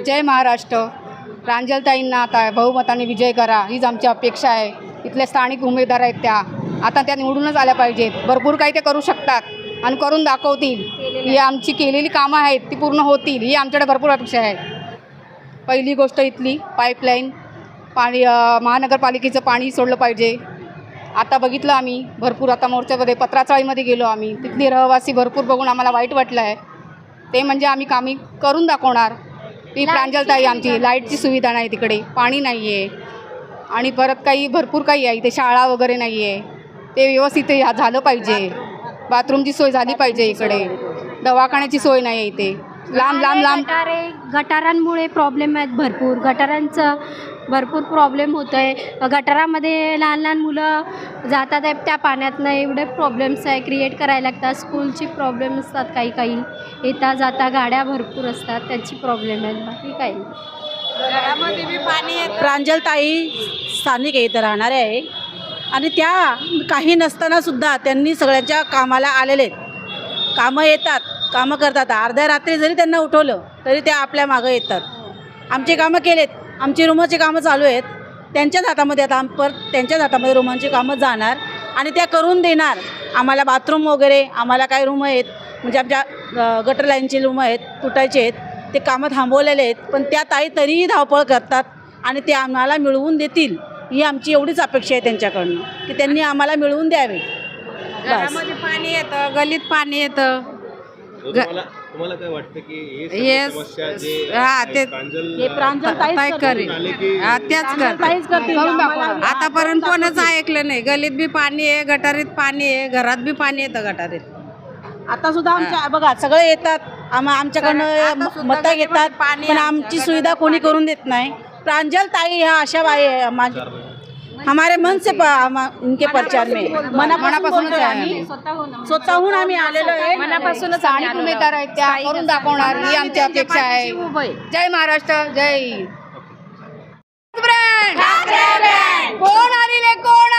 जय महाराष्ट्र. प्रांजलताईंना आता बहुमताने विजय करा हीच आमची अपेक्षा आहे. इथले स्थानिक उमेदवार आहेत आता त्या निवडूनच आल्या पाहिजेत. भरपूर काही ते करू शकतात आणि करून दाखवतील. ही आमची केलेली कामं आहेत ती पूर्ण होतील ही आमच्याकडे भरपूर अपेक्षा आहे. पहिली गोष्ट इथली पाईपलाईन पाणी महानगरपालिकेचं पाणी सोडलं पाहिजे. आता बघितलं आम्ही भरपूर आता मोर्चामध्ये पत्राचाळीमध्ये गेलो आम्ही. तिथली रहिवासी भरपूर बघून आम्हाला वाईट वाटलं आहे. ते म्हणजे आम्ही कामी करून दाखवणार. ती प्रांजलताई आमची लाईटची सुविधा नाही तिकडे पाणी नाही आहे आणि परत काही भरपूर काही आहे. इथे शाळा वगैरे नाही आहे ते व्यवस्थित झालं पाहिजे. बाथरूमची सोय झाली पाहिजे. इकडे दवाखान्याची सोय नाही आहे. इथे लांब गटारांमुळे प्रॉब्लेम आहेत. गटारांचं भरपूर प्रॉब्लेम होतो आहे. गटारामध्ये लहान लहान मुलं जातात आहे त्या पाण्यातनं. एवढे प्रॉब्लेम्स आहे क्रिएट करायला लागतात. स्कूलची प्रॉब्लेम असतात काही येता जाता गाड्या भरपूर असतात त्याची प्रॉब्लेम आहे. बाकी काही घरामध्ये बी पाणी येतं. प्रांजलताई स्थानिक इथं राहणारे आहे आणि त्या काही नसतानासुद्धा त्यांनी सगळ्यांच्या कामाला आलेले आहेत. कामं येतात कामं करतात. अर्ध्या रात्री जरी त्यांना उठवलं तरी त्या आपल्या मागं येतात. आमचे कामं केलेत. आमची रूमाची कामं चालू आहेत. त्यांच्याच हातामध्ये आता परत त्यांच्याच हातामध्ये रूमांची कामं जाणार आणि त्या करून देणार. आम्हाला बाथरूम वगैरे आम्हाला काही रूम आहेत म्हणजे आमच्या गटर लाईनची रूम आहेत तुटायचे आहेत ते कामं थांबवलेले आहेत. पण त्या ताई तरीही धावपळ करतात आणि ते आम्हाला मिळवून देतील ही आमची एवढीच अपेक्षा आहे त्यांच्याकडनं की त्यांनी आम्हाला मिळवून द्यावे. घरामध्ये पाणी येतं गल्लीत पाणी येतं. तुम्हाला काय वाटतं की हे समस्या जे प्रांजलताई करेल त्याच आतापर्यंत कोणच ऐकलं नाही. गल्लीत बी पाणी आहे गटारीत पाणी आहे घरात बी पाणी येतं गटारीत. आता सुद्धा आमच्या बघा सगळे येतात आमच्याकडनं मतं घेतात पण आमची सुविधा कोणी करून देत नाही. प्रांजलताई ह्या अशा बाई हमारे मन से इनके प्रचार में मनापासूनच स्वतःहून आम्ही आलेलो आहे. मनापासूनच स्थानिक उमेदवार आहेत त्या करून दाखवणार ही आमची अपेक्षा आहे. जय महाराष्ट्र. जय कोण आले कोण